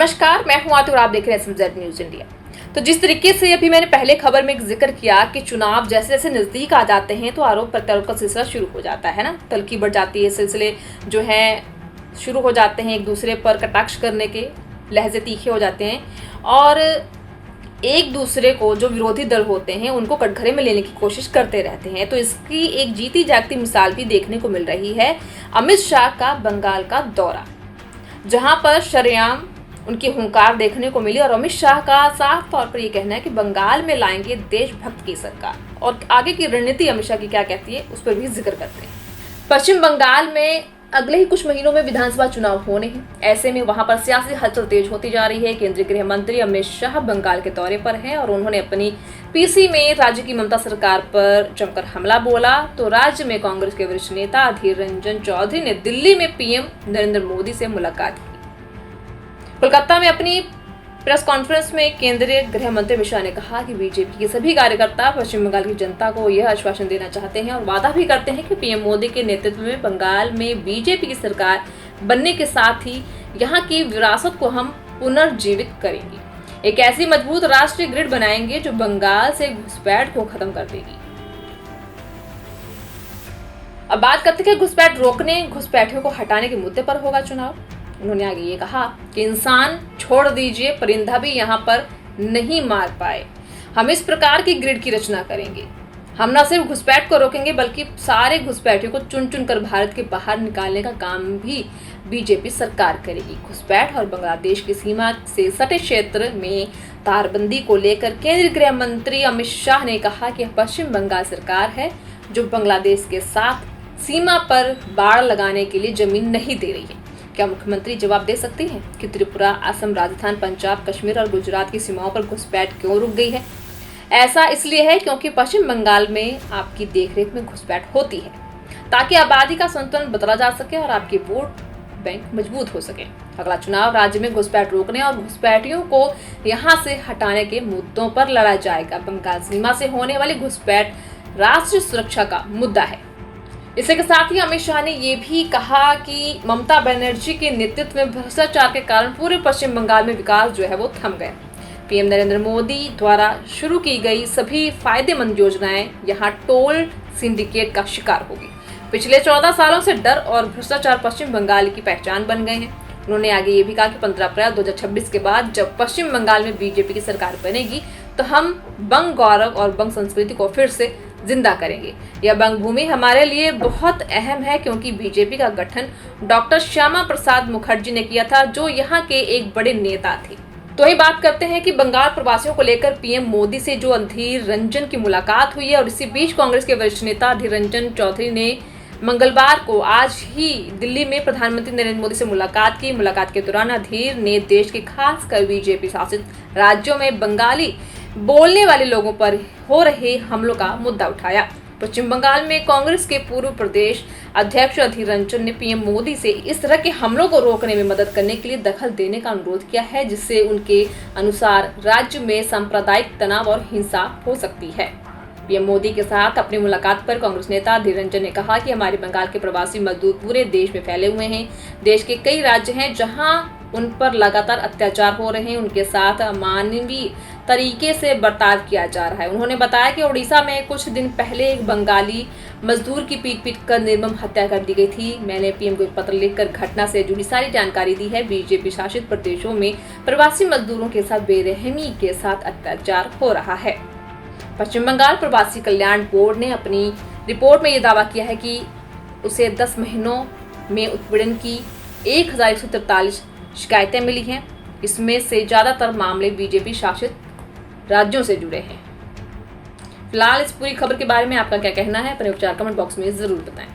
नमस्कार, मैं हूं आतुर, आप देख रहे हैं SMZ न्यूज इंडिया। तो जिस तरीके से अभी मैंने पहले खबर में एक जिक्र किया कि चुनाव जैसे जैसे नजदीक आ जाते हैं तो आरोप प्रत्यारोप का सिलसिला शुरू हो जाता है ना, तल्खी बढ़ जाती है, सिलसिले जो हैं शुरू हो जाते हैं, एक दूसरे पर कटाक्ष करने के लहजे तीखे हो जाते हैं और एक दूसरे को जो विरोधी दल होते हैं उनको कटघरे में लेने की कोशिश करते रहते हैं। तो इसकी एक जीती जागती मिसाल भी देखने को मिल रही है अमित शाह का बंगाल का दौरा, जहां पर शरेआम उनकी हुंकार देखने को मिली और अमित शाह का साफ तौर पर यह कहना है कि बंगाल में लाएंगे देशभक्त की सरकार। और आगे की रणनीति अमित शाह की क्या कहती है उस पर भी जिक्र करते हैं। पश्चिम बंगाल में अगले ही कुछ महीनों में विधानसभा चुनाव होने हैं, ऐसे में वहां पर सियासी हलचल तेज होती जा रही है। केंद्रीय गृह मंत्री अमित शाह बंगाल के दौरे पर हैं और उन्होंने अपनी पीसी में राज्य की ममता सरकार पर जमकर हमला बोला। तो राज्य में कांग्रेस के वरिष्ठ नेता अधीर रंजन चौधरी ने दिल्ली में पीएम नरेंद्र मोदी से मुलाकात की। कोलकाता में अपनी प्रेस कॉन्फ्रेंस में केंद्रीय गृह मंत्री अमित शाह ने कहा कि बीजेपी के सभी कार्यकर्ता पश्चिम बंगाल की जनता को यह आश्वासन देना चाहते हैं और वादा भी करते हैं कि पीएम मोदी के नेतृत्व में बंगाल में बीजेपी की सरकार बनने के साथ ही यहां की विरासत को हम पुनर्जीवित करेंगे। एक ऐसी मजबूत राष्ट्रीय ग्रिड बनाएंगे जो बंगाल से घुसपैठ को खत्म कर देगी। अब बात करते हैं घुसपैठ रोकने, घुसपैठियों को हटाने के मुद्दे पर होगा चुनाव। उन्होंने आगे ये कहा कि इंसान छोड़ दीजिए, परिंदा भी यहाँ पर नहीं मार पाए। हम इस प्रकार की ग्रिड की रचना करेंगे। हम न सिर्फ घुसपैठ को रोकेंगे बल्कि सारे घुसपैठियों को चुन चुन कर भारत के बाहर निकालने का काम भी बीजेपी सरकार करेगी। घुसपैठ और बांग्लादेश की सीमा से सटे क्षेत्र में तारबंदी को लेकर केंद्रीय गृह मंत्री अमित शाह ने कहा कि पश्चिम बंगाल सरकार है जो बांग्लादेश के साथ सीमा पर बाड़ लगाने के लिए जमीन नहीं दे रही है। क्या मुख्यमंत्री जवाब दे सकते हैं कि त्रिपुरा, असम, राजस्थान, पंजाब, कश्मीर और गुजरात की सीमाओं पर घुसपैठ क्यों रुक गई है? ऐसा इसलिए है क्योंकि पश्चिम बंगाल में आपकी देखरेख में घुसपैठ होती है ताकि आबादी का संतुलन बदला जा सके और आपकी वोट बैंक मजबूत हो सके। अगला चुनाव राज्य में घुसपैठ रोकने और घुसपैठियों को यहां से हटाने के मुद्दों पर लड़ा जाएगा। बंगाल सीमा से होने वाली घुसपैठ राष्ट्रीय सुरक्षा का मुद्दा है। इसी के साथ ही अमित शाह ने ये भी कहा कि ममता बनर्जी के नेतृत्व में भ्रष्टाचार के कारण पूरे पश्चिम बंगाल में विकास जो है वो थम गया। पीएम नरेंद्र मोदी द्वारा शुरू की गई सभी फायदेमंद योजनाएं यहां टोल सिंडिकेट का शिकार होगी। पिछले 14 सालों से डर और भ्रष्टाचार पश्चिम बंगाल की पहचान बन गए हैं। उन्होंने आगे ये भी कहा कि 15 अप्रैल 2026 के बाद जब पश्चिम बंगाल में बीजेपी की सरकार बनेगी तो हम बंग गौरव और बंग संस्कृति को फिर से जिंदा करेंगे। यह बंग भूमि हमारे लिए बहुत अहम है क्योंकि बीजेपी का गठन डॉक्टर श्यामा प्रसाद मुखर्जी ने किया था जो यहाँ के एक बड़े नेता थे। तो ही बात करते हैं कि बंगाल प्रवासियों को लेकर पीएम मोदी से जो अधीर रंजन की मुलाकात हुई है और इसी बीच कांग्रेस के वरिष्ठ नेता अधीर रंजन चौधरी ने मंगलवार को आज ही दिल्ली में प्रधानमंत्री नरेंद्र मोदी से मुलाकात की। मुलाकात के दौरान अधीर ने देश के खासकर बीजेपी शासित राज्यों में बंगाली बोलने वाले लोगों पर हो रहे हमलों का मुद्दा उठाया। पश्चिम बंगाल में कांग्रेस के पूर्व प्रदेश अध्यक्ष अधीर रंजन ने पीएम मोदी से इस तरह के हमलों को रोकने में मदद करने के लिए दखल देने का अनुरोध किया है जिससे उनके अनुसार राज्य में सांप्रदायिक तनाव और हिंसा हो सकती है। पीएम मोदी के साथ अपनी मुलाकात पर कांग्रेस नेता अधीर रंजन ने कहा कि हमारे बंगाल के प्रवासी मजदूर पूरे देश में फैले हुए हैं। देश के कई राज्य हैं जहां उन पर लगातार अत्याचार हो रहे हैं, उनके साथ अमानवीय तरीके से बर्ताव किया जा रहा है। उन्होंने बताया कि उड़ीसा में कुछ दिन पहले एक बंगाली मजदूर की पीट कर निर्मम हत्या कर दी गई थी। मैंने पीएम को एक पत्र लिखकर घटना से जुड़ी सारी जानकारी दी है। बीजेपी शासित प्रदेशों में प्रवासी मजदूरों के साथ बेरहमी के साथ अत्याचार हो रहा है। पश्चिम बंगाल प्रवासी कल्याण बोर्ड ने अपनी रिपोर्ट में ये दावा किया है कि उसे 10 महीनों में उत्पीड़न की 1143 शिकायतें मिली हैं। इसमें से ज्यादातर मामले बीजेपी शासित राज्यों से जुड़े हैं। फिलहाल इस पूरी खबर के बारे में आपका क्या कहना है अपने विचार कमेंट बॉक्स में जरूर बताएं।